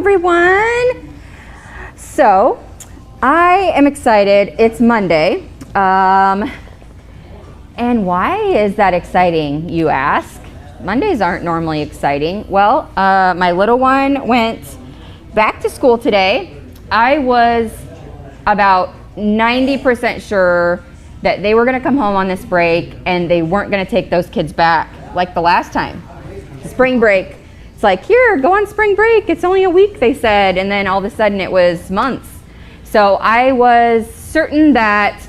everyone. So, I am excited. It's Monday. And why is that exciting, you ask? Mondays aren't normally exciting. Well, my little one went back to school today. I was about 90% sure that they were going to come home on this break and they weren't going to take those kids back like the last time. Spring break. It's like, here, go on spring break. It's only a week, they said. And then all of a sudden it was months. So I was certain that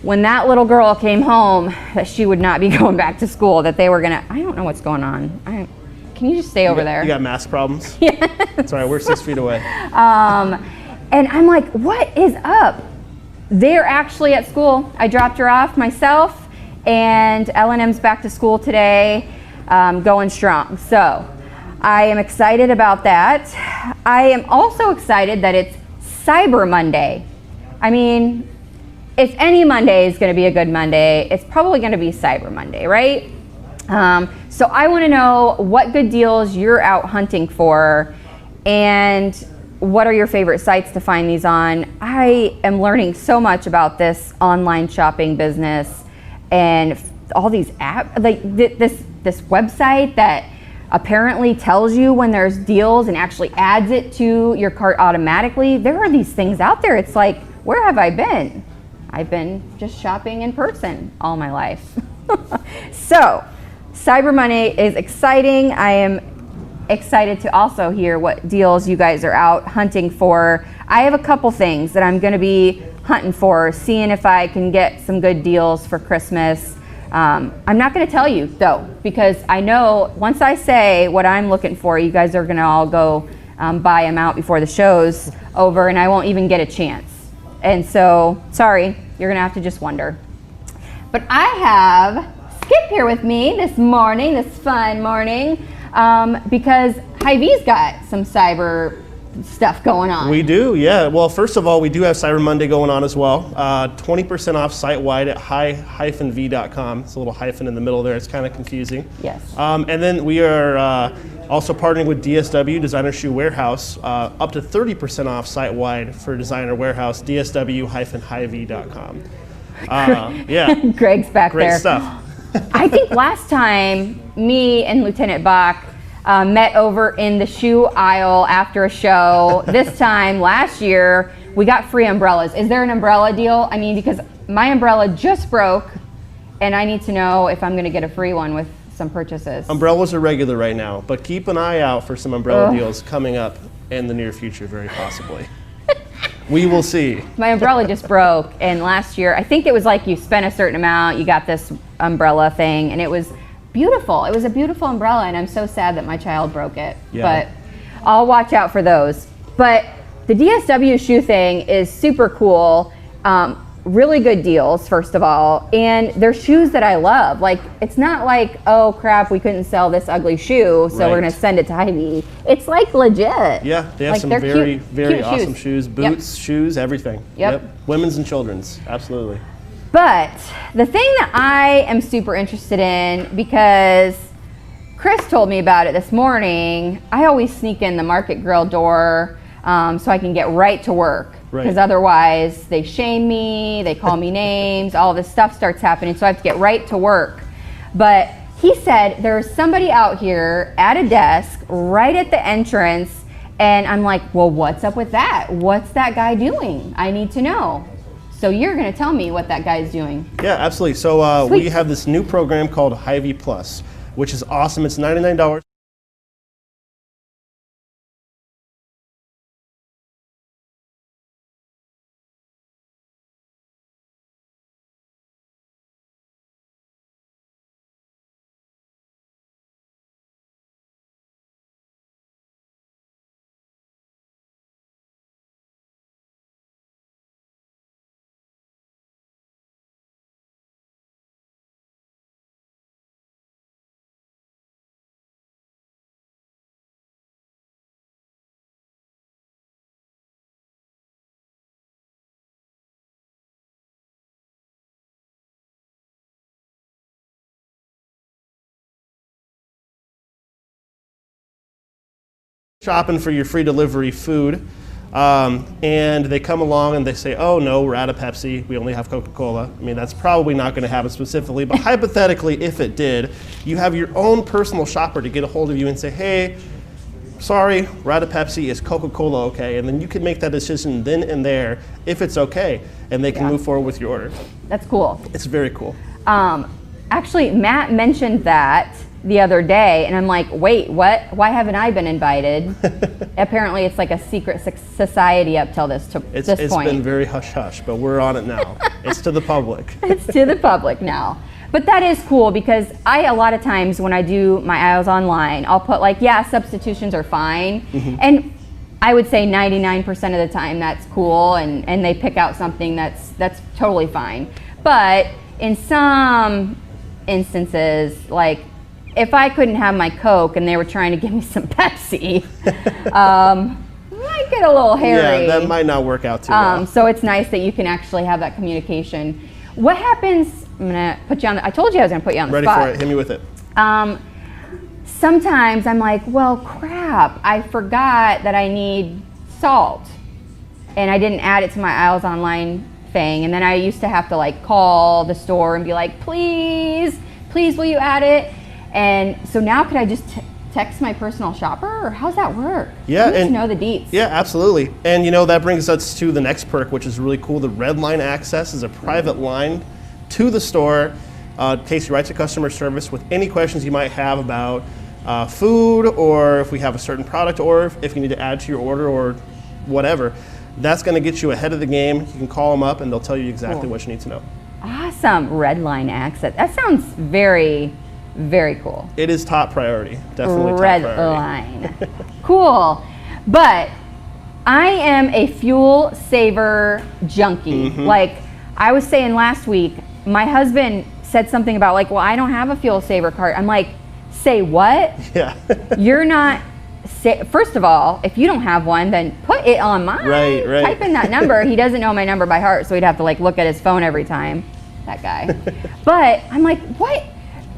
when that little girl came home, that she would not be going back to school, that they were going to, I don't know what's going on. Can you just stay over there? You got mask problems? Yeah. It's all right, we're 6 feet away. And I'm like, what is up? They're actually at school. I dropped her off myself, and L&M's back to school today, going strong. So I am excited about that. I am also excited that it's Cyber Monday. I mean, if any Monday is going to be a good Monday, it's probably going to be Cyber Monday, right? So I want to know what good deals you're out hunting for, and what are your favorite sites to find these on. I am learning so much about this online shopping business and all these apps, like this website that apparently tells you when there's deals and actually adds it to your cart automatically. There are these things out there. It's like, where have I been? I've been just shopping in person all my life. So, Cyber Monday is exciting. I am excited to also hear what deals you guys are out hunting for. I have a couple things that I'm going to be hunting for, seeing if I can get some good deals for Christmas. I'm not going to tell you though, because I know once I say what I'm looking for, you guys are going to all go buy them out before the show's over, and I won't even get a chance. And so, sorry, you're going to have to just wonder. But I have Skip here with me this morning, this fun morning. Because Hy-Vee's got some cyber stuff going on. We do, yeah. Well, first of all, we do have Cyber Monday going on as well. 20% off site-wide at hy-v.com. It's a little hyphen in the middle there. It's kind of confusing. Yes. And then we are also partnering with DSW, Designer Shoe Warehouse, up to 30% off site-wide for Designer Warehouse, dsw-hy-v.com. Yeah. Greg's back Great there. Stuff. I think last time me and Lieutenant Bach met over in the shoe aisle after a show. This time last year we got free umbrellas. Is there an umbrella deal? I mean, because my umbrella just broke and I need to know if I'm going to get a free one with some purchases. Umbrellas are regular right now, but keep an eye out for some umbrella deals coming up in the near future, very possibly. We will see. My umbrella just broke, and last year, I think it was like you spent a certain amount, you got this umbrella thing, and it was beautiful. It was a beautiful umbrella, and I'm so sad that my child broke it. Yeah. But I'll watch out for those. But the DSW shoe thing is super cool. Really good deals, first of all, and they're shoes that I love. Like, it's not like, oh crap, we couldn't sell this ugly shoe, so we're gonna send it to Hy-Vee. It's like legit. Yeah, they have like, some very cute awesome shoes, boots, shoes, everything. Yep. Women's and children's, absolutely. But the thing that I am super interested in, because Chris told me about it this morning, I always sneak in the Market Grille door so I can get right to work. Because otherwise they shame me, they call me names, all this stuff starts happening, so I have to get right to work. But he said there's somebody out here at a desk right at the entrance, and I'm like, well, what's up with that? What's that guy doing? I need to know. So you're going to tell me what that guy's doing. Yeah, absolutely. So we have this new program called Hy-Vee Plus, which is awesome. It's $99. shopping for your free delivery food, and they come along and they say, oh no, we're out of Pepsi, we only have Coca-Cola. I mean, that's probably not going to happen specifically, but hypothetically, if it did, you have your own personal shopper to get a hold of you and say, hey, sorry, we're out of Pepsi, is Coca-Cola okay? And then you can make that decision then and there if it's okay, and they can move forward with your order. That's cool. It's very cool. Actually, Matt mentioned that the other day, and I'm like, wait, what? Why haven't I been invited? Apparently, it's like a secret society up till this point. It's been very hush-hush, but we're on it now. It's to the public. It's to the public now. But that is cool because a lot of times when I do my aisles online, I'll put like, yeah, substitutions are fine. And I would say 99% of the time that's cool, and they pick out something that's totally fine. But in some instances, like if I couldn't have my Coke and they were trying to give me some Pepsi, might get a little hairy. Yeah, that might not work out too well. So it's nice that you can actually have that communication. What happens, I'm gonna put you on, I told you I was gonna put you on the spot. Ready for it, hit me with it. Sometimes I'm like, well, crap, I forgot that I need salt and I didn't add it to my aisles online thing. And then I used to have to like call the store and be like, please will you add it? And so now could I just text my personal shopper, or how's that work? Yeah, I need to know the deets. Yeah, absolutely. And that brings us to the next perk, which is really cool. The Red Line Access is a private line to the store. Takes you right to customer service with any questions you might have about food, or if we have a certain product, or if you need to add to your order or whatever. That's going to get you ahead of the game. You can call them up and they'll tell you exactly what you need to know. Awesome. Red Line Access. That sounds very, very cool. It is top priority. Definitely Red top priority. Line. Cool. But I am a fuel saver junkie. Like I was saying last week, my husband said something about like, well, I don't have a fuel saver card. I'm like, say what? Yeah. You're not, first of all, if you don't have one, then put it on mine. Right. Type in that number. He doesn't know my number by heart, so he'd have to like look at his phone every time, that guy. But I'm like, what?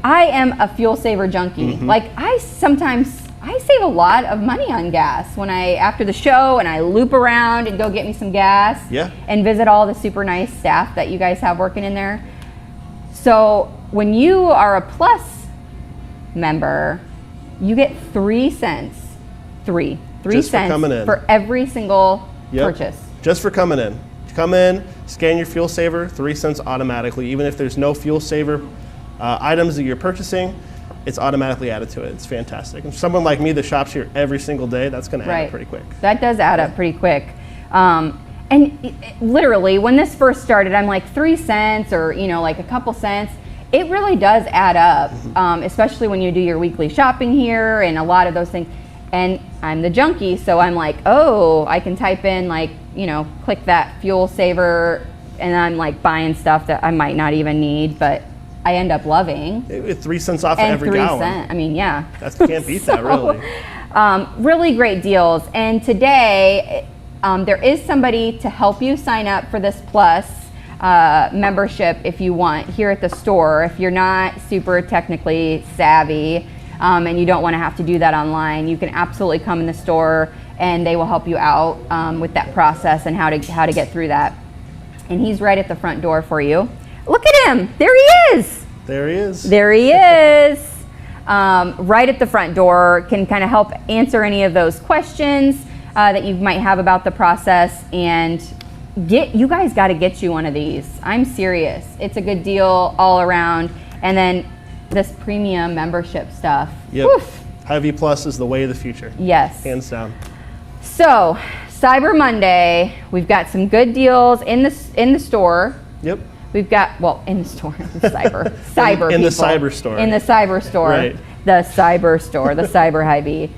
I am a fuel saver junkie. Like I save a lot of money on gas when after the show and I loop around and go get me some gas. Yeah. And visit all the super nice staff that you guys have working in there. So when you are a Plus member, you get 3 cents. Three cents for every single purchase. Just for coming in. Come in, scan your fuel saver, 3 cents automatically. Even if there's no fuel saver items that you're purchasing, it's automatically added to it. It's fantastic. And someone like me that shops here every single day, that's going to add up pretty quick. That does add up pretty quick. And literally, when this first started, I'm like 3 cents or like a couple cents. It really does add up, especially when you do your weekly shopping here and a lot of those things. And I'm the junkie, so I'm like, oh, I can type in like, click that fuel saver, and I'm like buying stuff that I might not even need, but I end up loving. 3 cents off every gallon. 3 cents. I mean, yeah. Can't beat that, really. Really great deals. And today, there is somebody to help you sign up for this Plus membership if you want here at the store. If you're not super technically savvy and you don't want to have to do that online, you can absolutely come in the store and they will help you out with that process and how to get through that. And he's right at the front door for you. Look at him. There he is. There he is. There he is. Right at the front door, can kind of help answer any of those questions that you might have about the process, and you guys got to get you one of these. I'm serious. It's a good deal all around. And then this premium membership stuff. Yep. Hy-Vee Plus is the way of the future. Yes. Hands down. So, Cyber Monday, we've got some good deals in the store. Yep. We've got, in the store, cyber in people. the cyber store. In the cyber store. Right. The cyber store, the cyber Hy-Vee.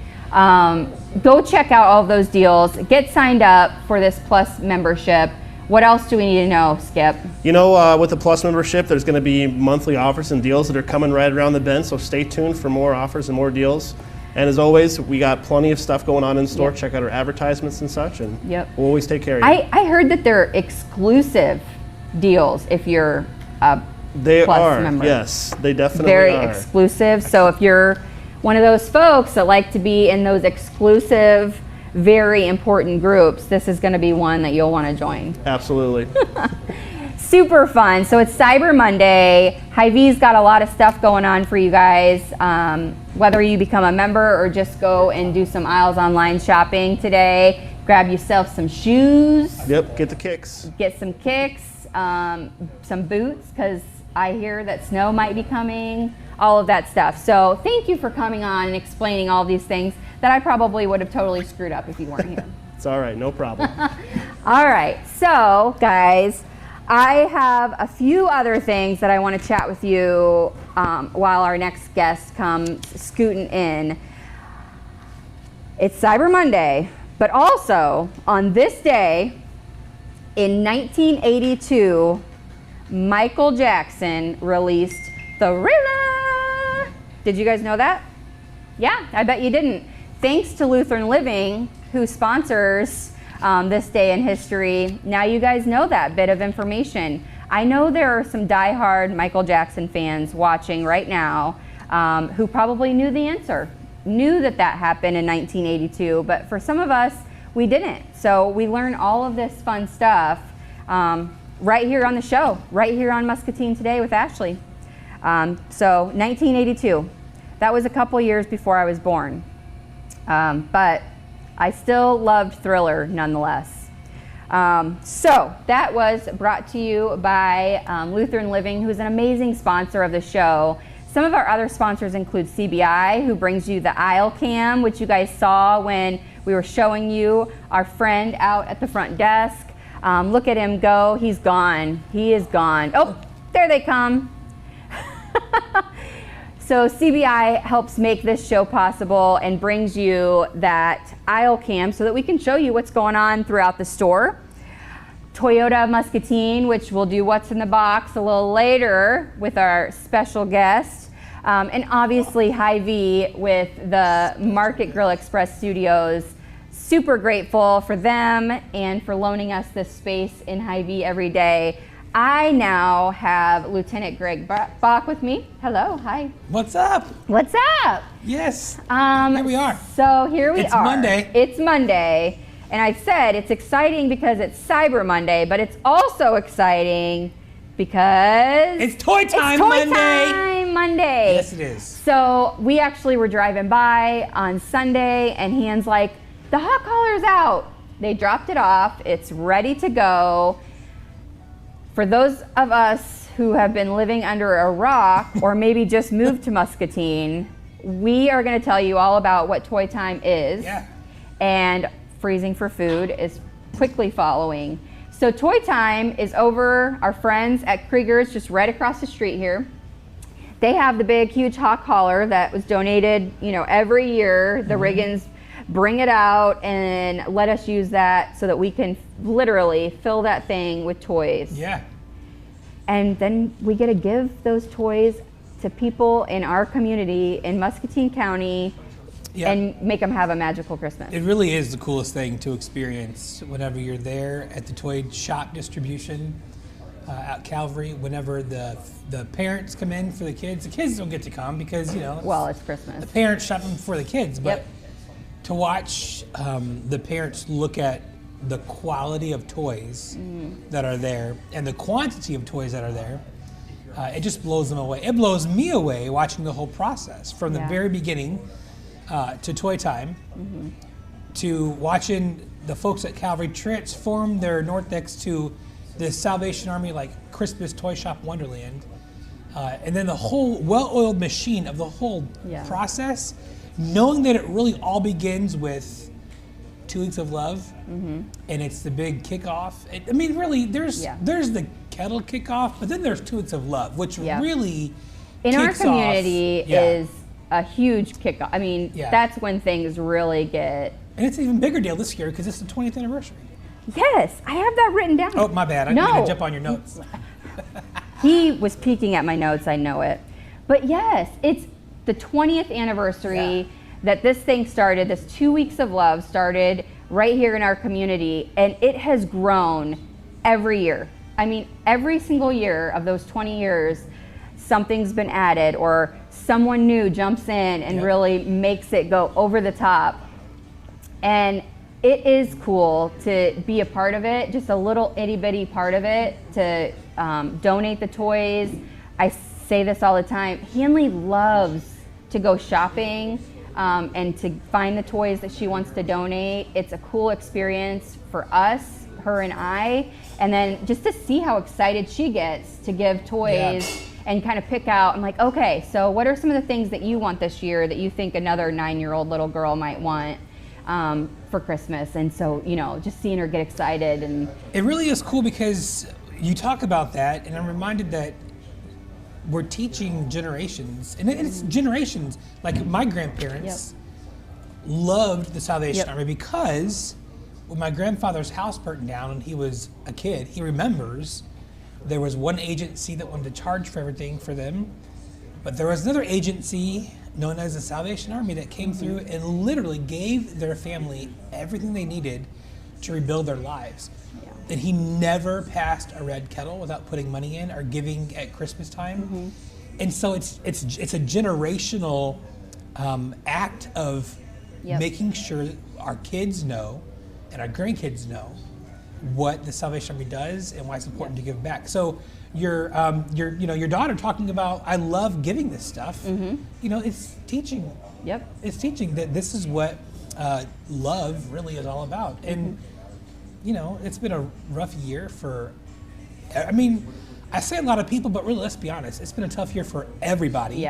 Go check out all of those deals. Get signed up for this Plus membership. What else do we need to know, Skip? With the Plus membership, there's going to be monthly offers and deals that are coming right around the bend, so stay tuned for more offers and more deals. And as always, we got plenty of stuff going on in store. Yep. Check out our advertisements and such, and we'll always take care of you. I heard that they're exclusive deals if you're a Plus member. Yes, they definitely Very are. Exclusive. So if you're one of those folks that like to be in those exclusive, very important groups, this is going to be one that you'll want to join. Absolutely. Super fun. So it's Cyber Monday. Hy-Vee's got a lot of stuff going on for you guys. Whether you become a member or just go and do some aisles online shopping today, grab yourself some shoes. Yep, get the kicks. Get some kicks, some boots, because I hear that snow might be coming, all of that stuff. So thank you for coming on and explaining all these things that I probably would have totally screwed up if you weren't here. It's all right, no problem. All right, so guys, I have a few other things that I want to chat with you while our next guest comes scooting in. It's Cyber Monday, but also on this day in 1982, Michael Jackson released Thriller. Did you guys know that? Yeah, I bet you didn't. Thanks to Lutheran Living, who sponsors this day in history, now you guys know that bit of information. I know there are some diehard Michael Jackson fans watching right now who probably knew the answer, knew that that happened in 1982, but for some of us, we didn't. So we learn all of this fun stuff right here on the show, right here on Muscatine Today with Ashley. So 1982, that was a couple years before I was born, but I still loved Thriller nonetheless. So that was brought to you by Lutheran Living, who's an amazing sponsor of the show. Some of our other sponsors include CBI, who brings you the aisle cam, which you guys saw when we were showing you our friend out at the front desk. Look at him go, he's gone, he is gone. Oh, there they come. So CBI helps make this show possible and brings you that aisle cam so that we can show you what's going on throughout the store. Toyota Muscatine, which we'll do what's in the box a little later with our special guest. And obviously Hy-Vee with the Market Grille Studios. Super grateful for them and for loaning us this space in Hy-Vee every day. I now have Lieutenant Greg Bach with me. Hello, hi. What's up? What's up? Yes, here we are. So here we are. It's Monday. It's Monday. And I said it's exciting because it's Cyber Monday, but it's also exciting because it's Toy Time Monday. Yes, it is. So we actually were driving by on Sunday and Han's like, the hot collar's out. They dropped it off. It's ready to go. For those of us who have been living under a rock or maybe just moved to Muscatine, we are going to tell you all about what Toy Time is. Yeah. And freezing for food is quickly following. So Toy Time is over our friends at Krieger's, just right across the street here. They have the big, huge hot collar that was donated, every year. The Riggins bring it out and let us use that so that we can literally fill that thing with toys. Yeah. And then we get to give those toys to people in our community in Muscatine County and make them have a magical Christmas. It really is the coolest thing to experience whenever you're there at the toy shop distribution at Calvary. Whenever the parents come in for the kids don't get to come because it's Christmas. The parents shopping for the kids, but Yep. to watch the parents look at the quality of toys that are there and the quantity of toys that are there, it just blows them away. It blows me away watching the whole process from the very beginning to Toy Time to watching the folks at Calvary transform their North Decks to the Salvation Army like Christmas Toy Shop Wonderland, and then the whole well-oiled machine of the whole process, knowing that it really all begins with 2 weeks of love, and it's the big kickoff. Really, there's the kettle kickoff, but then there's 2 weeks of love, which really in our kicks community off, is a huge kickoff. That's when things really get. And it's an even bigger deal this year because it's the 20th anniversary. Yes, I have that written down. Oh, my bad. I didn't mean to jump on your notes. He was peeking at my notes. I know it, but yes, it's the 20th anniversary. That this thing started, this 2 weeks of love started right here in our community, and it has grown every year. Every single year of those 20 years, something's been added or someone new jumps in and really makes it go over the top. And it is cool to be a part of it, just a little itty bitty part of it, to donate the toys. I say this all the time. Hanley loves to go shopping and to find the toys that she wants to donate. It's a cool experience for us, her and I, and then just to see how excited she gets to give toys and kind of pick out. I'm like, okay, so what are some of the things that you want this year that you think another 9-year-old little girl might want for Christmas? And so, you know, just seeing her get excited. And it really is cool because you talk about that, and I'm reminded that we're teaching generations, and it's generations. Like my grandparents loved the Salvation Army because when my grandfather's house burned down and he was a kid, he remembers there was one agency that wanted to charge for everything for them, but there was another agency known as the Salvation Army that came through and literally gave their family everything they needed to rebuild their lives. And he never passed a red kettle without putting money in or giving at Christmas time. And so it's a generational act of making sure that our kids know and our grandkids know what the Salvation Army does and why it's important to give back. So your daughter talking about, I love giving this stuff. You know, it's teaching. It's teaching that this is what love really is all about. And you know, it's been a rough year for, I mean, I say a lot of people, but really, let's be honest, it's been a tough year for everybody.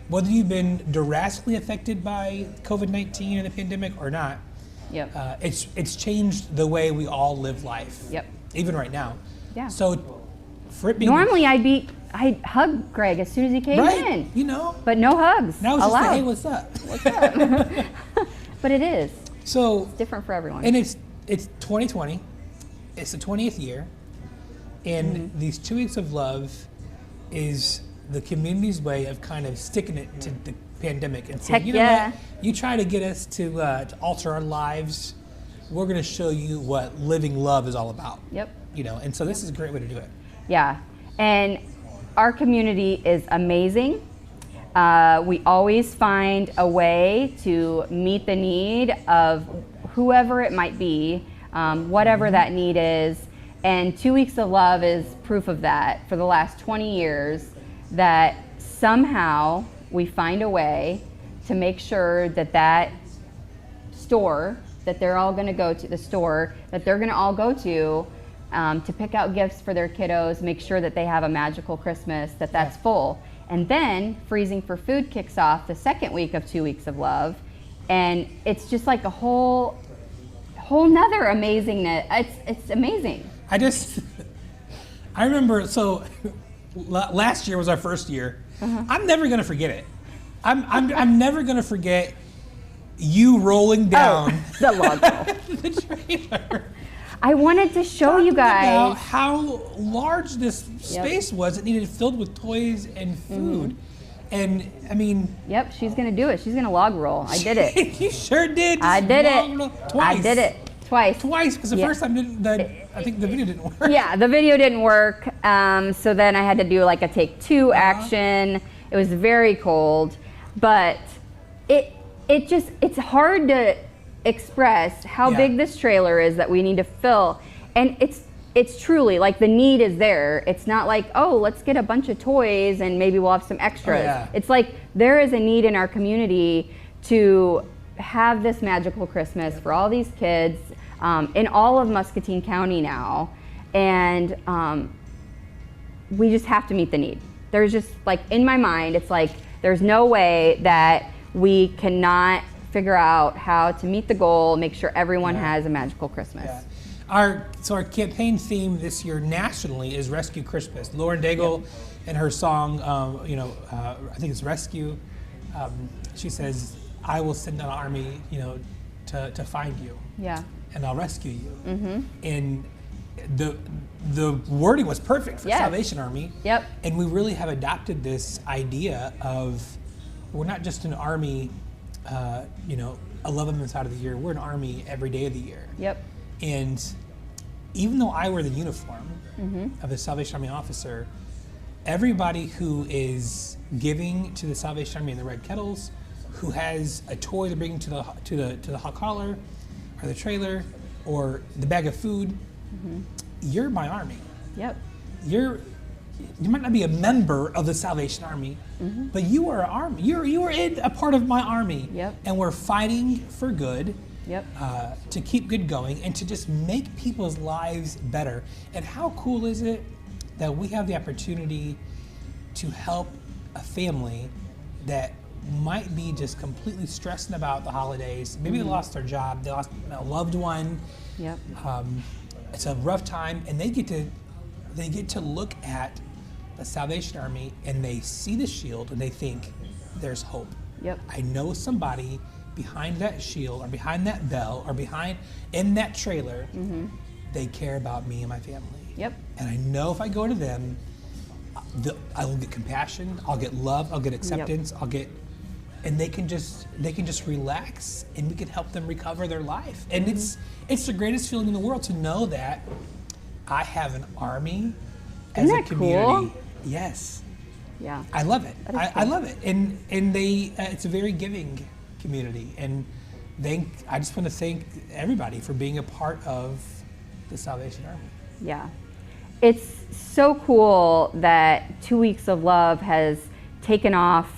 Whether you've been drastically affected by COVID-19 and the pandemic or not, it's changed the way we all live life. Even right now. So for it being normally I'd hug Greg as soon as he came in. You know. But no hugs. Now it's allowed. just hey, what's up? What's up? But it is. So it's different for everyone. And it's 2020. It's the 20th year. And these 2 weeks of love is the community's way of kind of sticking it to the pandemic and saying, you know what, you try to get us to alter our lives, we're going to show you what living love is all about. You know, and so this is a great way to do it. And our community is amazing. We always find a way to meet the need of whoever it might be, whatever that need is. And 2 weeks of love is proof of that for the last 20 years, that somehow we find a way to make sure that that store that they're all going to go to, the store that they're going to all go to pick out gifts for their kiddos, make sure that they have a magical Christmas, that's full. And then Freezing for Food kicks off the second week of 2 weeks of love. And it's just like a whole nother amazingness. It's amazing. I remember, so last year was our first year. I'm never gonna forget it. I'm never gonna forget you rolling down the logo. The trailer. I wanted to show you guys about how large this space was. It needed filled with toys and food. And I mean, she's gonna do it. She's gonna log roll. I did it. You sure did. I did it. Twice. I did it twice. Because the first time I think the video didn't work. The video didn't work. So then I had to do like a take two action. It was very cold, but it's hard to express how big this trailer is that we need to fill. And it's truly like the need is there. It's not like, oh, let's get a bunch of toys and maybe we'll have some extras. It's like there is a need in our community to have this magical Christmas for all these kids in all of Muscatine County now. And we just have to meet the need. There's just like, in my mind, it's like there's no way that we cannot figure out how to meet the goal, make sure everyone has a magical Christmas. Our campaign theme this year nationally is Rescue Christmas. Lauren Daigle and her song, I think it's Rescue. She says, "I will send an army, to find you, and I'll rescue you." And the wording was perfect for Salvation Army. And we really have adopted this idea of we're not just an army, 11 months out of the year. We're an army every day of the year. And even though I wear the uniform of a Salvation Army officer, everybody who is giving to the Salvation Army and the Red Kettles, who has a toy to bring to the hot collar, or the trailer, or the bag of food, you're my army. Yep. You might not be a member of the Salvation Army, but you are an army. You are in a part of my army. Yep. And we're fighting for good. Yep. To keep good going and to just make people's lives better. And how cool is it that we have the opportunity to help a family that might be just completely stressing about the holidays. Maybe they lost their job, they lost a loved one. Yep. It's a rough time, and they get to look at the Salvation Army and they see the shield and they think there's hope. Yep. I know somebody behind that shield or behind that bell or in that trailer, they care about me and my family. Yep. And I know if I go to them, I will get compassion, I'll get love, I'll get acceptance, and they can just relax, and we can help them recover their life. And it's the greatest feeling in the world to know that I have an army as Isn't a that community. cool? Yes. Yeah. I love it. That is I cool. love it. And they it's a very giving community. And I just want to thank everybody for being a part of the Salvation Army. Yeah. It's so cool that 2 Weeks of Love has taken off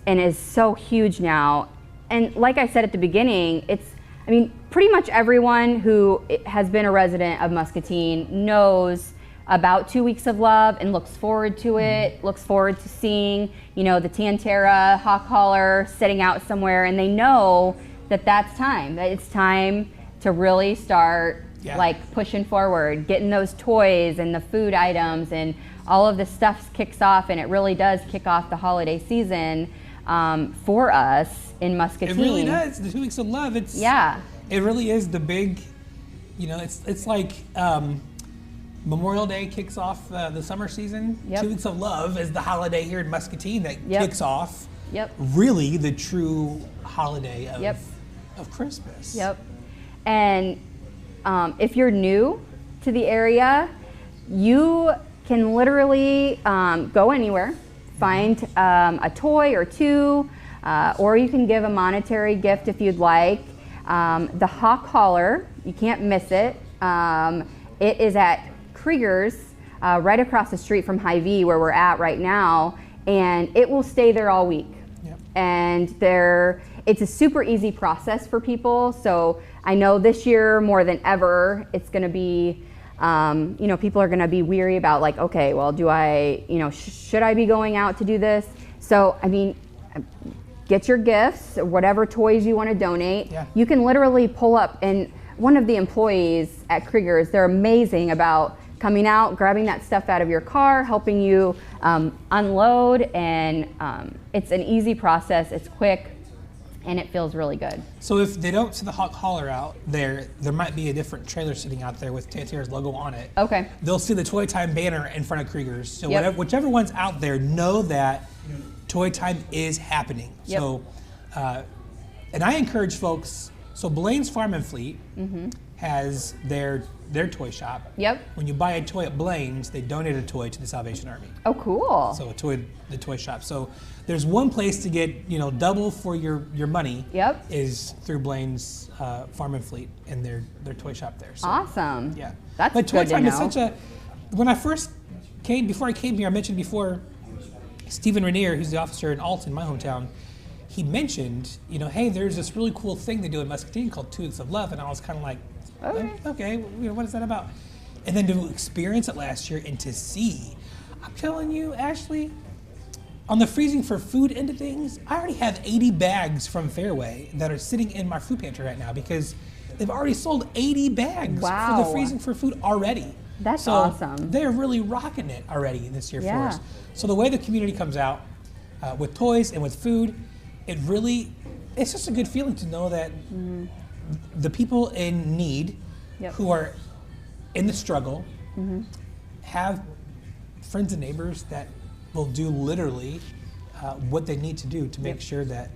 and is so huge now. And like I said at the beginning, pretty much everyone who has been a resident of Muscatine knows about 2 Weeks of Love and looks forward to it, looks forward to seeing, the Tantera hawk collar sitting out somewhere, and they know that that's time, that it's time to really start pushing forward, getting those toys and the food items and all of this stuff kicks off, and it really does kick off the holiday season for us in Muscatine. It really does. The 2 Weeks of Love. It really is the big, it's like Memorial Day kicks off the summer season. Yep. 2 Weeks of Love is the holiday here in Muscatine that kicks off really the true holiday of Christmas. Yep. And if you're new to the area, you can literally go anywhere, find a toy or two, or you can give a monetary gift if you'd like. The hawk collar, you can't miss it. It is at Krieger's, right across the street from Hy-Vee, where we're at right now, and it will stay there all week. Yep. And it's a super easy process for people. So I know this year more than ever, it's going to be, people are going to be weary about like, okay, well, do I, should I be going out to do this? So, get your gifts, whatever toys you want to donate. Yeah. You can literally pull up, and one of the employees at Krieger's, they're amazing about coming out, grabbing that stuff out of your car, helping you unload, and it's an easy process, it's quick, and it feels really good. So if they don't see the hawk collar out there might be a different trailer sitting out there with Tantera's logo on it. Okay. They'll see the Toy Time banner in front of Krieger's. So whichever one's out there, know that Toy Time is happening. Yep. So, and I encourage folks, so Blaine's Farm and Fleet has their toy shop. Yep. When you buy a toy at Blaine's, they donate a toy to the Salvation Army. Oh, cool. So the toy shop. So there's one place to get, double for your money. Yep. Is through Blaine's Farm and Fleet and their toy shop there. So, awesome. Yeah. That's good to know. But Toy Time is such when I first before I came here, I mentioned before, Stephen Rainier, who's the officer in Alton, my hometown, he mentioned, hey, there's this really cool thing they do in Muscatine called 2 Weeks of Love, and I was kind of like, okay, what is that about? And then to experience it last year and to see, I'm telling you, Ashley, on the freezing for food end of things, I already have 80 bags from Fairway that are sitting in my food pantry right now because they've already sold 80 bags for the freezing for food already. That's awesome. They're really rocking it already this year for us. So the way the community comes out with toys and with food, it's just a good feeling to know that the people in need who are in the struggle have friends and neighbors that will do literally what they need to do to make sure that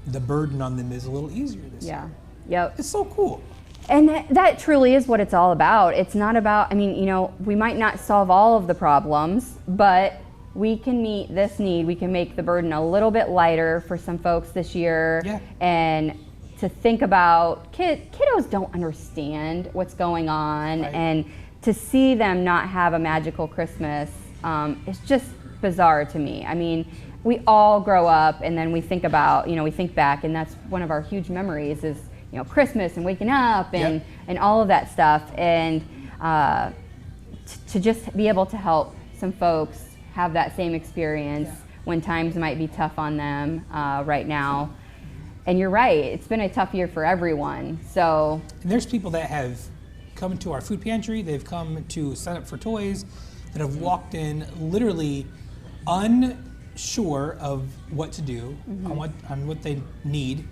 the burden on them is a little easier this year. Yep. It's so cool. And that truly is what it's all about. It's not about, I mean, you know, we might not solve all of the problems, but we can meet this need. We can make the burden a little bit lighter for some folks this year. Yeah. And to think about, kiddos don't understand what's going on. Right. And to see them not have a magical Christmas, it's just bizarre to me. I mean, we all grow up and then we think about, you know, we think back, and that's one of our huge memories is, you know, Christmas and waking up and, and all of that stuff. And to just be able to help some folks have that same experience when times might be tough on them right now. And you're right, it's been a tough year for everyone. So and there's people that have come to our food pantry, they've come to sign up for toys, that have walked in literally unsure of what to do, on what they need,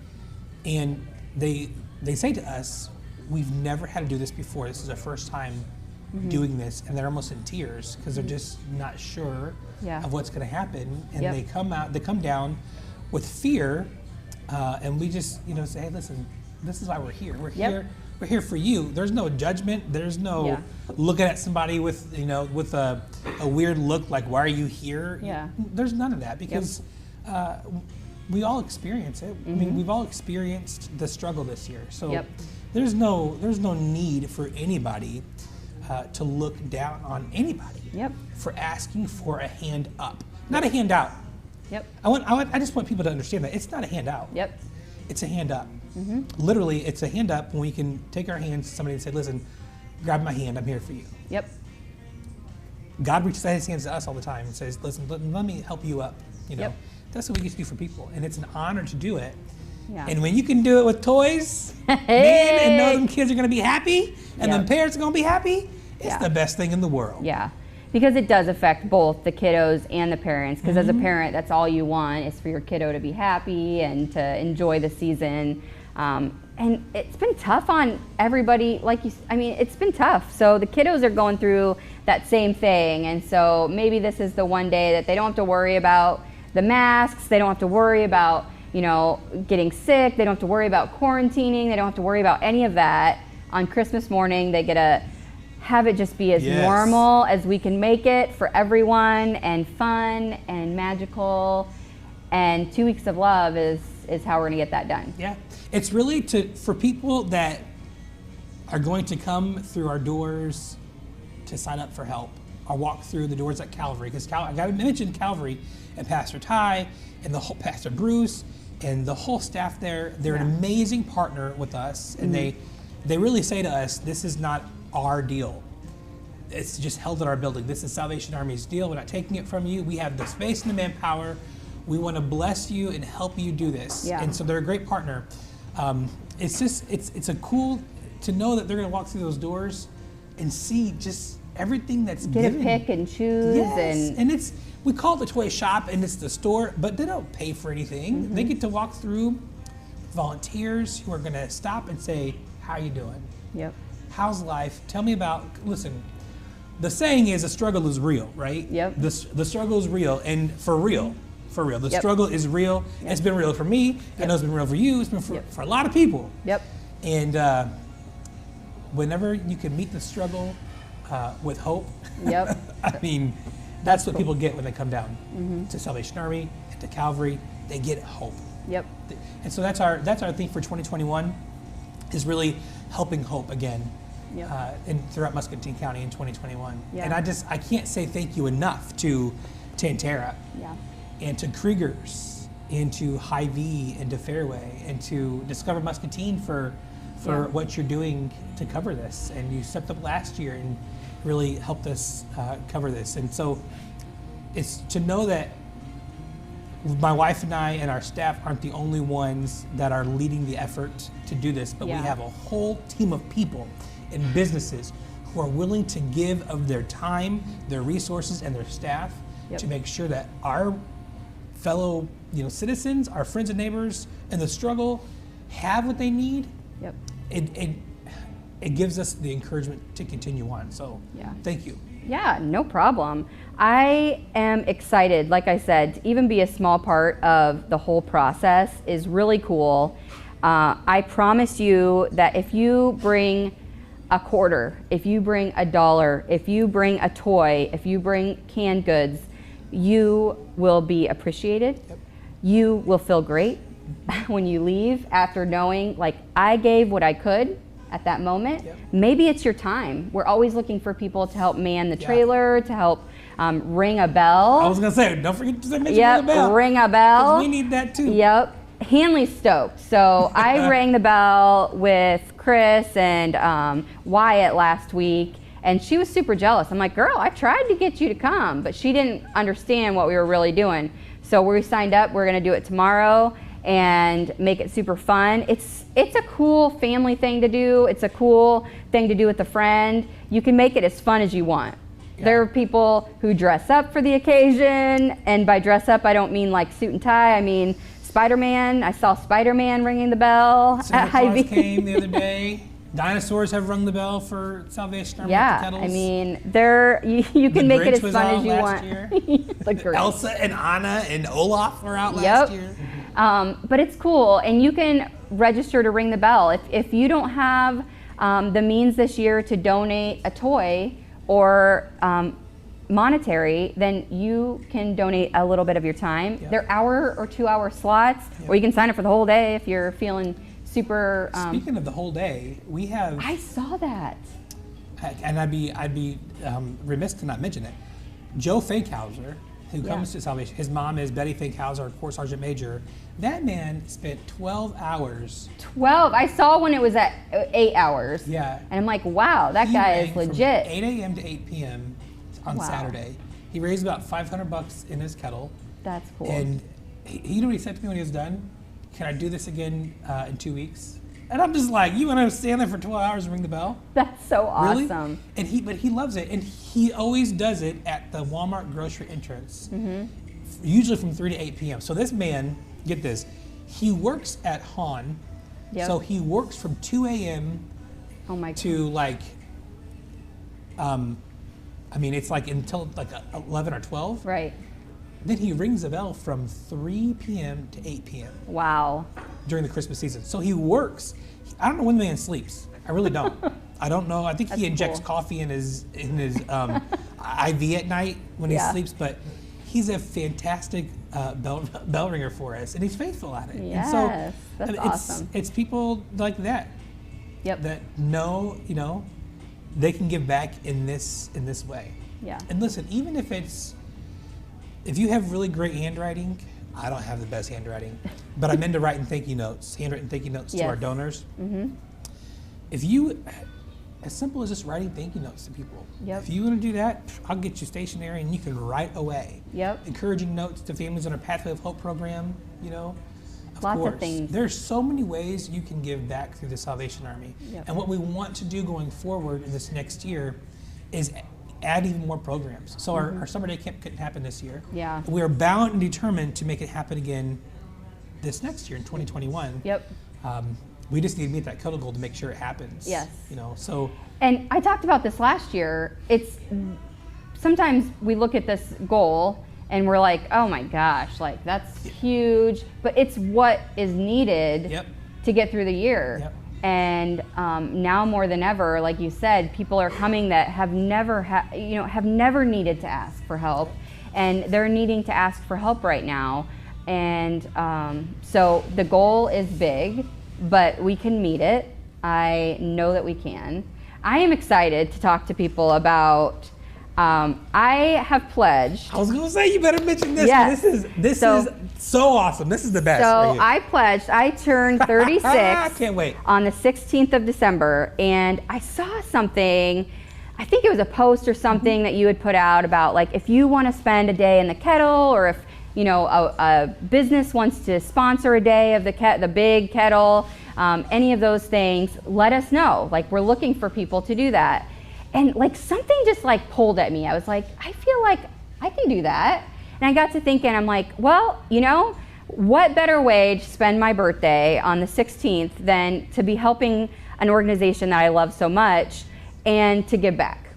and they say to us, we've never had to do this before. This is our first time doing this, and they're almost in tears because they're just not sure of what's going to happen, and they come down with fear, and we just say, hey, listen, this is why we're here. We're here. We're here for you. There's no judgment. There's no looking at somebody with with a weird look like, why are you here? There's none of that because we all experience it. I mean, we've all experienced the struggle this year. So there's no need for anybody to look down on anybody for asking for a hand up, not a hand out. I just want people to understand that it's not a hand out. It's a hand up. Literally, it's a hand up when we can take our hands to somebody and say, listen, grab my hand, I'm here for you. God reaches out his hands to us all the time and says, listen, let me help you up. That's what we get to do for people, and it's an honor to do it. And when you can do it with toys, man, and know them kids are gonna be happy, and them parents are gonna be happy, it's the best thing in the world. Because it does affect both the kiddos and the parents, because as a parent, that's all you want is for your kiddo to be happy and to enjoy the season. And it's been tough on everybody, it's been tough. So the kiddos are going through that same thing, and so maybe this is the one day that they don't have to worry about the masks, they don't have to worry about, getting sick, they don't have to worry about quarantining, they don't have to worry about any of that. On Christmas morning, they get to have it just be as normal as we can make it for everyone, and fun and magical, and 2 weeks of love is how we're gonna get that done. It's really for people that are going to come through our doors to sign up for help or walk through the doors at Calvary, because I gotta mention Calvary and Pastor Ty and the whole Pastor Bruce and the whole staff there. They're an amazing partner with us, and they really say to us, this is not our deal. It's just held at our building. This is Salvation Army's deal. We're not taking it from you. We have the space and the manpower. We want to bless you and help you do this. And so they're a great partner. It's a cool to know that they're going to walk through those doors and see just everything that's given. Get to pick and choose. And we call it the toy shop, and it's the store, but they don't pay for anything. They get to walk through volunteers who are going to stop and say, how you doing? How's life? Tell me about, listen, the saying is a struggle is real, right? The struggle is real, and for real. The struggle is real. It's been real for me. I know it's been real for you. It's been for a lot of people. And whenever you can meet the struggle with hope, I mean, that's what people get when they come down to Salvation Army and to Calvary. They get hope. And so that's our thing for 2021, is really helping hope again. Throughout Muscatine County in 2021. And I can't say thank you enough to Tantera and to Krieger's and to Hy-Vee and to Fairway and to Discover Muscatine for what you're doing to cover this. And you stepped up last year and really helped us cover this. And so it's to know that my wife and I and our staff aren't the only ones that are leading the effort to do this, but we have a whole team of people and businesses who are willing to give of their time, their resources, and their staff to make sure that our fellow citizens, our friends and neighbors in the struggle have what they need. It gives us the encouragement to continue on. So thank you. No problem. I am excited, like I said, to even be a small part of the whole process is really cool. I promise you that if you bring a quarter, if you bring $1, if you bring a toy, if you bring canned goods, you will be appreciated. Yep. You will feel great when you leave after knowing, like, I gave what I could at that moment. Yep. Maybe it's your time. We're always looking for people to help man the trailer, to help ring a bell. I was gonna say, don't forget to mention Yep, the bell. ring a bell. 'Cause we need that too. Yep. Hanley's stoked. So I rang the bell with Chris and Wyatt last week, and she was super jealous. I'm like, girl, I tried to get you to come, but she didn't understand what we were really doing. So we signed up. We're gonna do it tomorrow and make it super fun. It's a cool family thing to do. It's a cool thing to do with a friend. You can make it as fun as you want. Yeah. There are people who dress up for the occasion, and by dress up I don't mean like suit and tie. I mean Spider-Man. I saw Spider-Man ringing the bell Santa at Hy-Vee. Claus came the other day. Dinosaurs have rung the bell for Salvation Army Yeah, kettles. I mean, you can make it Grinch as was fun out as you last want. year. The Grinch. Elsa and Anna and Olaf were out last year. But it's cool, and you can register to ring the bell. If you don't have the means this year to donate a toy or monetary, then you can donate a little bit of your time. Yep. They're hour or 2 hour slots, or you can sign up for the whole day if you're feeling super. Speaking of the whole day, we have. I saw that. And I'd be remiss to not mention it. Joe Fankhauser, who comes to Salvation, his mom is Betty Fankhauser, Corps Sergeant Major. That man spent 12 hours. 12. I saw when it was at 8 hours. Yeah. And I'm like, wow, that He guy rang is from legit. 8 a.m. to 8 p.m. on Wow. Saturday. He raised about $500 in his kettle. That's cool. And he knew what he said to me when he was done. Can I do this again in 2 weeks? And I'm just like, you want to stand there for 12 hours and ring the bell? That's so Really? awesome. And but he loves it, and he always does it at the Walmart grocery entrance, usually from 3 to 8 p.m. So this man, get this, he works at Han, Yep. so he works from 2 a.m. Oh my God. to like, I mean, it's like until like 11 or 12. Right. Then he rings a bell from 3 p.m. to 8 p.m. Wow. during the Christmas season. So he works. I don't know when the man sleeps. I really don't. I don't know. I think he injects cool. coffee in his IV at night when he sleeps. But he's a fantastic bell ringer for us, and he's faithful at it. Yes, and so, that's it's, awesome. It's people like that Yep. that know, they can give back in this way. Yeah. And listen, even if you have really great handwriting, I don't have the best handwriting, but I'm into writing thank you notes, handwritten thank you notes to Yes. our donors. If you, as simple as just writing thank you notes to people, Yep. if you want to do that, I'll get you stationery and you can write away. Yep. Encouraging notes to families on our Pathway of Hope program, Of Lots of course. things. There's so many ways you can give back through the Salvation Army. Yep. And what we want to do going forward in this next year is add even more programs. So our summer day camp couldn't happen this year. Yeah. We are bound and determined to make it happen again this next year in 2021. Yep. We just need to meet that quota goal to make sure it happens. Yes. So And I talked about this last year. It's sometimes we look at this goal and we're like, oh my gosh, like that's huge, but it's what is needed Yep. to get through the year. Yep. And now more than ever, like you said, people are coming that have never have never needed to ask for help, and they're needing to ask for help right now. And so the goal is big, but we can meet it. I know that we can. I am excited to talk to people about. I have pledged. I was going to say you better mention this. Yes. This is so awesome. This is the best. So right here. I pledged. I turned 36 Can't wait. on the 16th of December, and I saw something. I think it was a post or something that you had put out about like if you want to spend a day in the kettle, or if a business wants to sponsor a day of the big kettle, any of those things, let us know. Like we're looking for people to do that. And like something just like pulled at me. I was like, I feel like I can do that. And I got to thinking, I'm like, well, what better way to spend my birthday on the 16th than to be helping an organization that I love so much and to give back.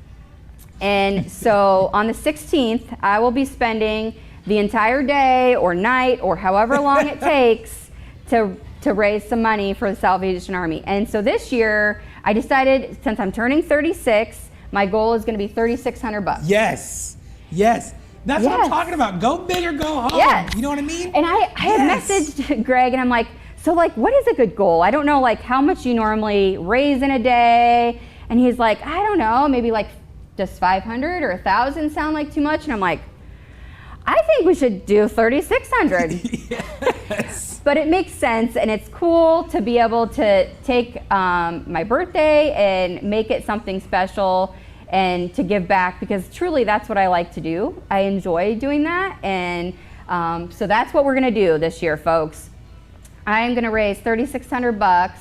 And so on the 16th, I will be spending the entire day or night or however long it takes to to raise some money for the Salvation Army. And so this year, I decided, since I'm turning 36, my goal is going to be $3,600. Yes. Yes. That's what I'm talking about. Go big or go home. Yes. You know what I mean? And I had messaged Greg, and I'm like, so like, what is a good goal? I don't know, like, how much you normally raise in a day. And he's like, I don't know, maybe like, does 500 or 1,000 sound like too much? And I'm like, I think we should do 3,600. Yes. But it makes sense, and it's cool to be able to take my birthday and make it something special and to give back, because truly that's what I like to do. I enjoy doing that, and so that's what we're gonna do this year, folks. I'm gonna raise $3,600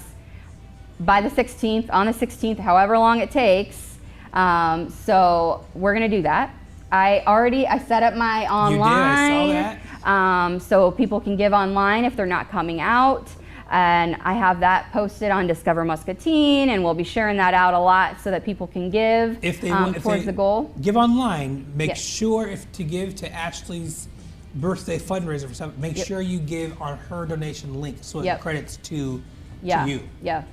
by the 16th, on the 16th, however long it takes. So we're gonna do that. I set up my online. You did, I saw that. So people can give online if they're not coming out. And I have that posted on Discover Muscatine, and we'll be sharing that out a lot so that people can give towards the goal. Give online, make sure to give to Ashley's birthday fundraiser for something. Make sure you give on her donation link so it credits to you. Yeah.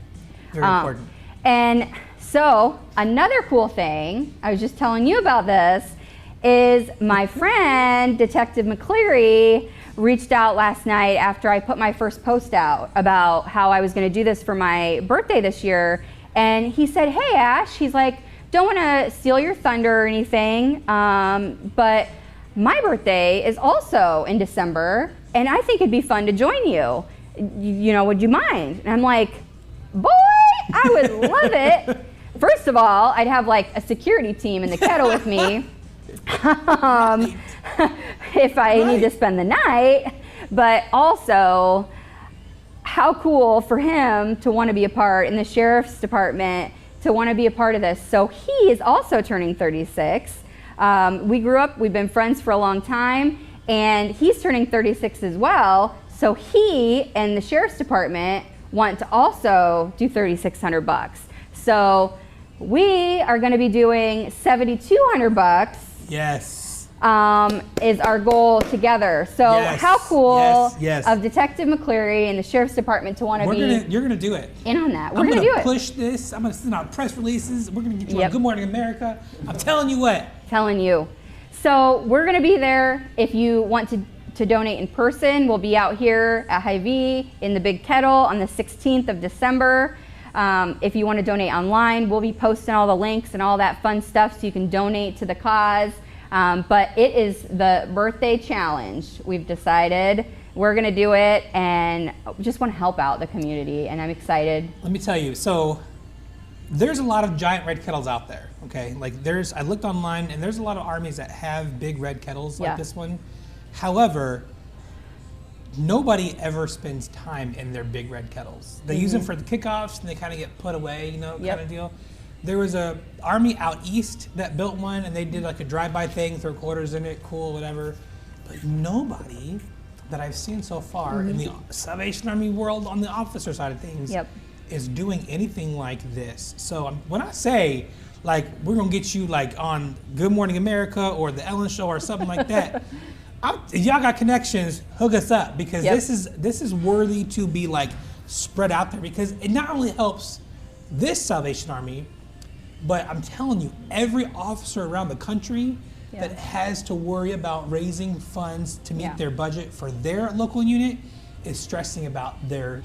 Very important. And so another cool thing, I was just telling you about this, is my friend, Detective McCleary, reached out last night after I put my first post out about how I was gonna do this for my birthday this year. And he said, hey Ash, he's like, don't wanna steal your thunder or anything, but my birthday is also in December, and I think it'd be fun to join you. You know, would you mind? And I'm like, boy, I would love it. First of all, I'd have like a security team in the kettle with me. If I need to spend the night, but also how cool for him to want to be a part in the sheriff's department, to want to be a part of this. So he is also turning 36. We grew up, we've been friends for a long time, and he's turning 36 as well. So he and the sheriff's department want to also do $3,600. So we are going to be doing $7,200. Yes. Is our goal together. So how cool of Detective McCleary and the Sheriff's Department to want to be. You're gonna do it. In on that. We're gonna do it. Push this. I'm gonna send out press releases. We're gonna get you on Good Morning America. I'm telling you what. Telling you. So we're gonna be there. If you want to donate in person, we'll be out here at Hy-Vee in the Big Kettle on the 16th of December. If you want to donate online, we'll be posting all the links and all that fun stuff so you can donate to the cause. But it is the birthday challenge. We've decided we're going to do it, and just want to help out the community, and I'm excited. Let me tell you, so there's a lot of giant red kettles out there, okay? Like I looked online, and there's a lot of armies that have big red kettles like this one. However, nobody ever spends time in their big red kettles. They use them for the kickoffs, and they kind of get put away, you know, kind of deal. There was a army out east that built one, and they did like a drive-by thing, throw quarters in it, cool, whatever. But nobody that I've seen so far in the Salvation Army world on the officer side of things is doing anything like this. So when I say, like, we're gonna get you like on Good Morning America or the Ellen Show or something like that, if y'all got connections, hook us up, because this is worthy to be like spread out there, because it not only helps this Salvation Army, but I'm telling you, every officer around the country that has to worry about raising funds to meet their budget for their local unit is stressing about their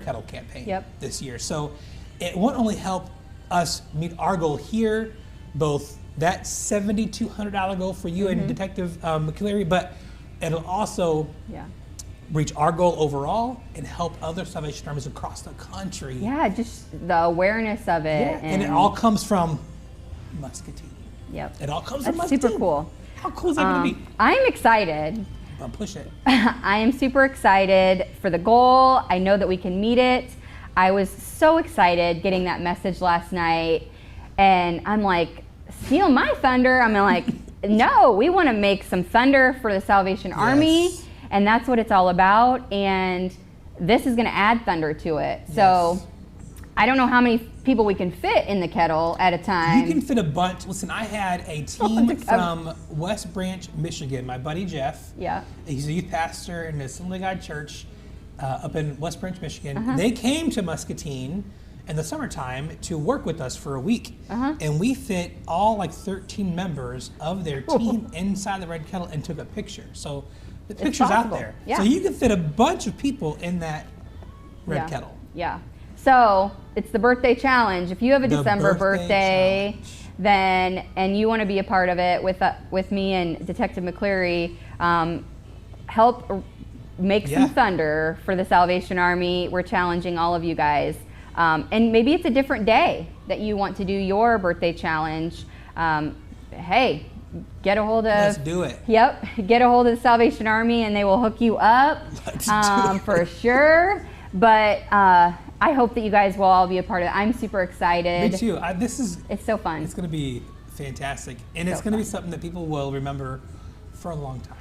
kettle campaign this year. So it won't only help us meet our goal here, both that $7,200 goal for you and Detective McCleary, but it'll also reach our goal overall and help other Salvation Armies across the country. Yeah, just the awareness of it. Yeah. And it all comes from Muscatine. Yep. It all comes That's from Muscatine. super cool. How cool is that going to be? I'm excited. Push it. I am super excited for the goal. I know that we can meet it. I was so excited getting that message last night, and I'm like, steal my thunder. I'm like, no, we want to make some thunder for the Salvation Army. And that's what it's all about, and this is going to add thunder to it. So I don't know how many people we can fit in the kettle at a time. You can fit a bunch. Listen, I had a team from West Branch, Michigan. My buddy Jeff. Yeah. He's a youth pastor in the Assembly of God Church. up in West Branch, Michigan. They came to Muscatine in the summertime to work with us for a week. And we fit all like 13 members of their team inside the Red Kettle and took a picture. So the picture's out there. Yeah. So you can fit a bunch of people in that Red Kettle. Yeah. So it's the birthday challenge. If you have a The December birthday birthday, then and you want to be a part of it with me and Detective McCleary, help make some thunder for the Salvation Army. We're challenging all of you guys. And maybe it's a different day that you want to do your birthday challenge. Hey, get a hold of. Let's do it. Yep, get a hold of the Salvation Army and they will hook you up for sure. But I hope that you guys will all be a part of it. I'm super excited. Me too. It's so fun. It's going to be fantastic, and it's going to be something that people will remember for a long time.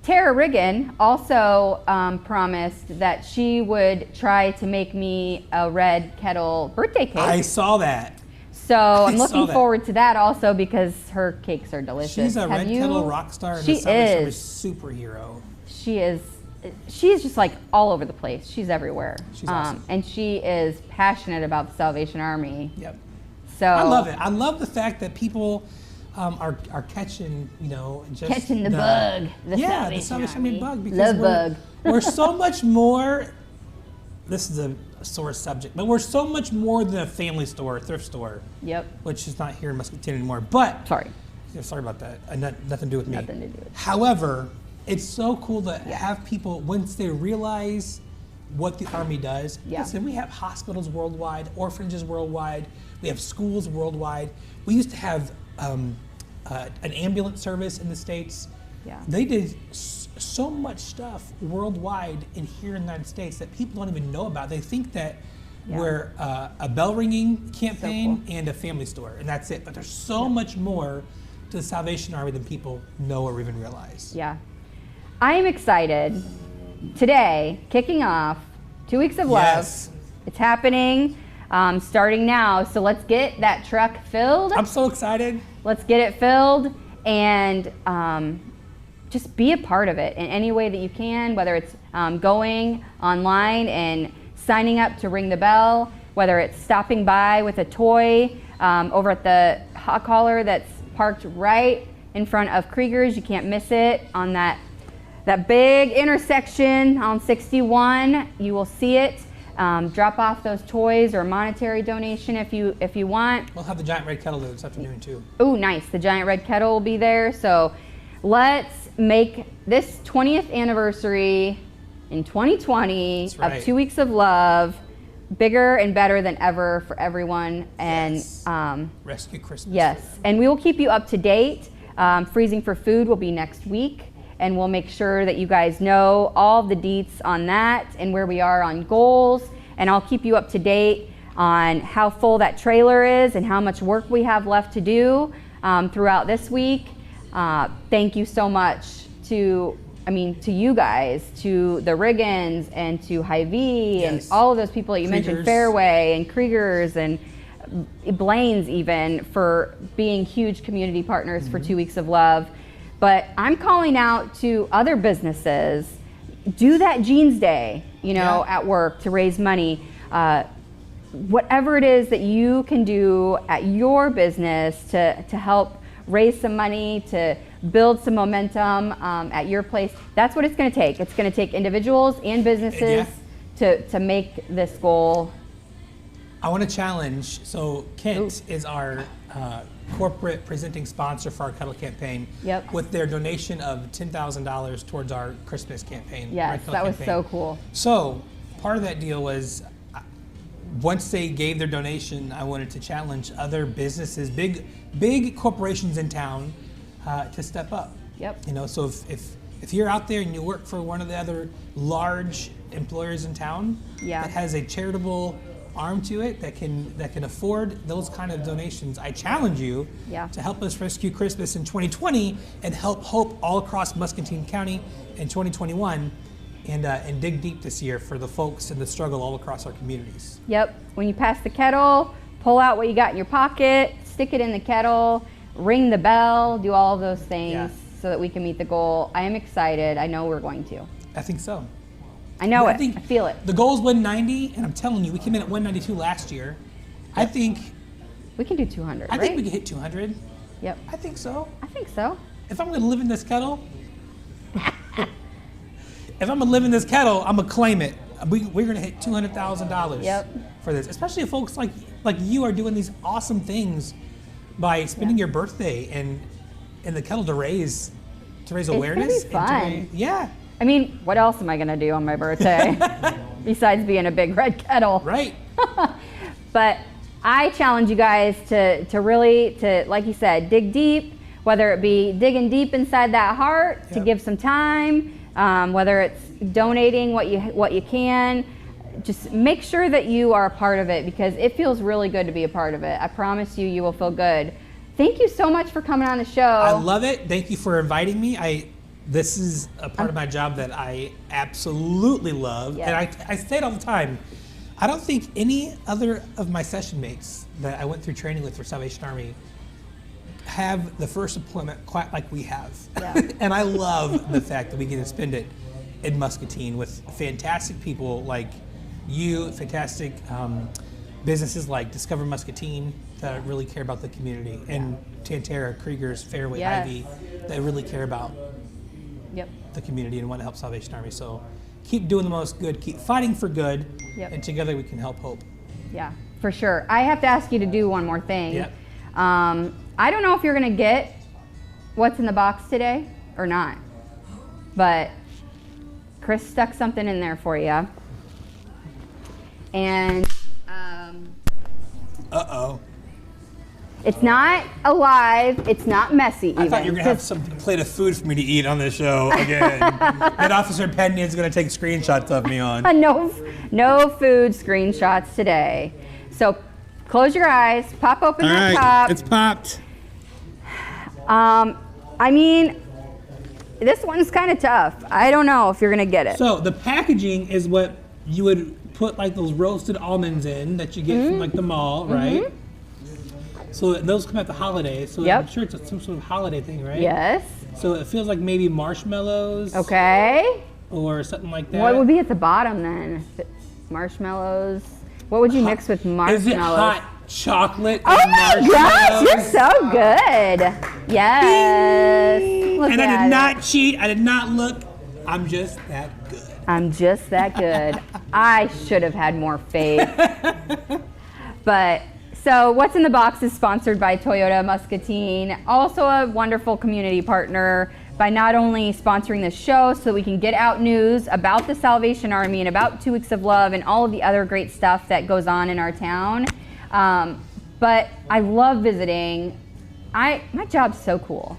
Tara Riggin also promised that she would try to make me a Red Kettle birthday cake. I saw that. So I'm looking forward to that also because her cakes are delicious. She's a Red Kettle rock star and a Salvation superhero. She is. She's just like all over the place. She's everywhere. She's awesome. And she is passionate about the Salvation Army. Yep. So I love it. I love the fact that people are catching, just catching the bug. The Salvation Army bug. Because we're so much more. This is a sore subject, but we're so much more than a family store, thrift store. Yep. Which is not here in Muscatine anymore. But sorry about that. Nothing to do with me. Nothing to do with me. However, it's so cool to have people, once they realize what the Army does. Listen, we have hospitals worldwide, orphanages worldwide, we have schools worldwide. We used to have an ambulance service in the States. They did so much stuff worldwide and here in the United States that people don't even know about. They think that we're a bell ringing campaign and a family store, and that's it. But there's so much more to the Salvation Army than people know or even realize. Yeah. I am excited. Today, kicking off 2 weeks of love. It's happening starting now. So let's get that truck filled. I'm so excited. Let's get it filled and just be a part of it in any way that you can, whether it's going online and signing up to ring the bell, whether it's stopping by with a toy over at the hot collar that's parked right in front of Krieger's. You can't miss it on that big intersection on 61. You will see it. Drop off those toys or a monetary donation if you want. We'll have the giant red kettle there this afternoon too. Oh, nice. The giant red kettle will be there. So let's make this 20th anniversary in 2020 of 2 weeks of love bigger and better than ever for everyone. And Rescue Christmas. Yes, and we will keep you up to date. Freezing for Food will be next week. And we'll make sure that you guys know all the deets on that and where we are on goals. And I'll keep you up to date on how full that trailer is and how much work we have left to do throughout this week. Thank you so much to you guys, to the Riggins and to Hy-Vee and all of those people that you mentioned, Fairway and Krieger's and Blaine's even, for being huge community partners for 2 weeks of love. But I'm calling out to other businesses, do that Jeans Day, at work to raise money. Whatever it is that you can do at your business to help raise some money, to build some momentum at your place, that's what it's going to take. It's going to take individuals and businesses to make this goal. I want to challenge. So Kent is our corporate presenting sponsor for our kettle campaign. With their donation of $10,000 towards our Christmas campaign. Yes, that was so cool. So part of that deal was, once they gave their donation, I wanted to challenge other businesses, big corporations in town, to step up. So if you're out there and you work for one of the other large employers in town that has a charitable arm to it, that can afford those kind of donations, I challenge you to help us rescue Christmas in 2020 and help hope all across Muscatine County in 2021, and dig deep this year for the folks in the struggle all across our communities. When you pass the kettle, pull out what you got in your pocket, stick it in the kettle, ring the bell, do all of those things so that we can meet the goal. I am excited. I know we're going to. I think so. I know I it. think I feel it. The goal is 190, and I'm telling you, we came in at 192 last year. I think We can do 200, I right? think we can hit 200. Yep. I think so. I think so. If I'm gonna live in this kettle, I'm gonna claim it. We're gonna hit $200,000 Yep. for this, especially if folks like you are doing these awesome things by spending your birthday and in the kettle to raise awareness. It's gonna be fun. Yeah. I mean, what else am I gonna do on my birthday besides being a big red kettle? Right. But I challenge you guys to really, like you said, dig deep, whether it be digging deep inside that heart to Yep. give some time, whether it's donating what you can. Just make sure that you are a part of it because it feels really good to be a part of it. I promise you, you will feel good. Thank you so much for coming on the show. I love it. Thank you for inviting me. This is a part of my job that I absolutely love. Yes. And I say it all the time. I don't think any other of my session mates that I went through training with for Salvation Army have the first appointment quite like we have. Yeah. And I love the fact that we get to spend it in Muscatine with fantastic people like you, fantastic businesses like Discover Muscatine that really care about the community, and Tantera, Krieger's, Fairway, Yes. Hy-Vee that really care about Yep. the community and want to help Salvation Army. So keep doing the most good, keep fighting for good, Yep. and together we can help hope. Yeah, for sure. I have to ask you to do one more thing. Yep. I don't know if you're gonna get what's in the box today or not, but Chris stuck something in there for you. And Uh-oh. it's not alive, it's not messy even. I thought you were going to have some plate of food for me to eat on this show again. That Officer Penny is going to take screenshots of me on. No food screenshots today. So close your eyes, pop open that top. It's popped. I mean, this one's kind of tough. I don't know if you're gonna get it. So the packaging is what you would put like those roasted almonds in that you get from like the mall, right? So those come at the holidays. So Yep. I'm sure it's some sort of holiday thing, right? Yes. So it feels like maybe marshmallows. Okay. Or something like that. What would be at the bottom then? Marshmallows. What would you mix with marshmallows? Is it hot chocolate? Oh and my gosh, you're marshmallows? so good. Yes. Look And I at did it. not cheat. I did not look. I'm just that good. I'm just that good. I should have had more faith. But so What's in the Box is sponsored by Toyota Muscatine, also a wonderful community partner, by not only sponsoring this show so that we can get out news about the Salvation Army and about 2 Weeks of Love and all of the other great stuff that goes on in our town. But I love visiting. My job's so cool.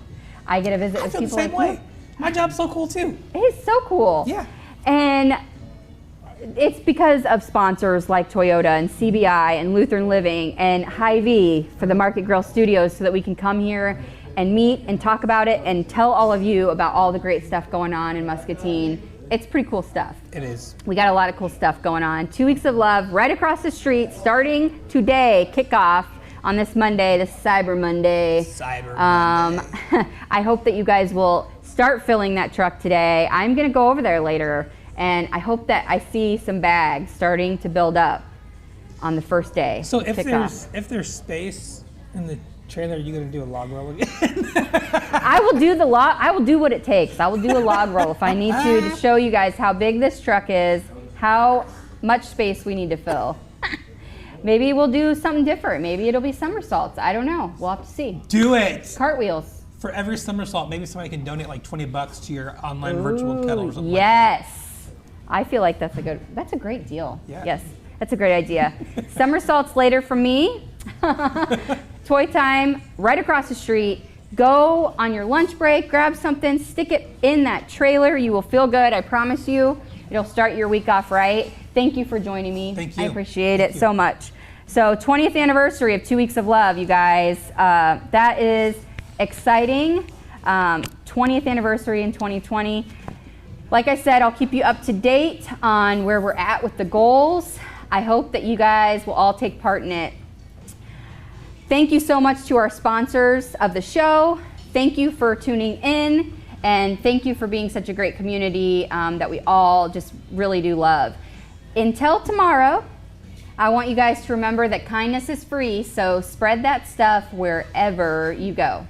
I get to visit I with feel the people same like way. My job's so cool too. it is so cool. Yeah. And it's because of sponsors like Toyota and CBI and Lutheran Living and Hy-Vee for the Market Grille Studios so that we can come here and meet and talk about it and tell all of you about all the great stuff going on in Muscatine. It's pretty cool stuff. It is. We got a lot of cool stuff going on. 2 Weeks of Love right across the street starting today, kickoff on this Monday, this Cyber Monday. Monday. I hope that you guys will start filling that truck today. I'm gonna go over there later and I hope that I see some bags starting to build up on the first day. So if kickoff. there's space in the trailer, are you gonna do a log roll again? I will do what it takes. I will do a log roll if I need to show you guys how big this truck is, how much space we need to fill. Maybe we'll do something different. Maybe it'll be somersaults. I don't know. We'll have to see. Do it. Cartwheels. For every somersault, maybe somebody can donate like $20 to your online virtual kettle or something. Yes. I feel like that's a great deal. Yeah. Yes, that's a great idea. Somersaults later from me. Toy time right across the street. Go on your lunch break, grab something, stick it in that trailer. You will feel good, I promise you. It'll start your week off right. Thank you for joining me. Thank you. I appreciate it so much. So 20th anniversary of 2 Weeks of Love, you guys. That is exciting. 20th anniversary in 2020. Like I said, I'll keep you up to date on where we're at with the goals. I hope that you guys will all take part in it. Thank you so much to our sponsors of the show. Thank you for tuning in. And thank you for being such a great community that we all just really do love. Until tomorrow, I want you guys to remember that kindness is free, so spread that stuff wherever you go.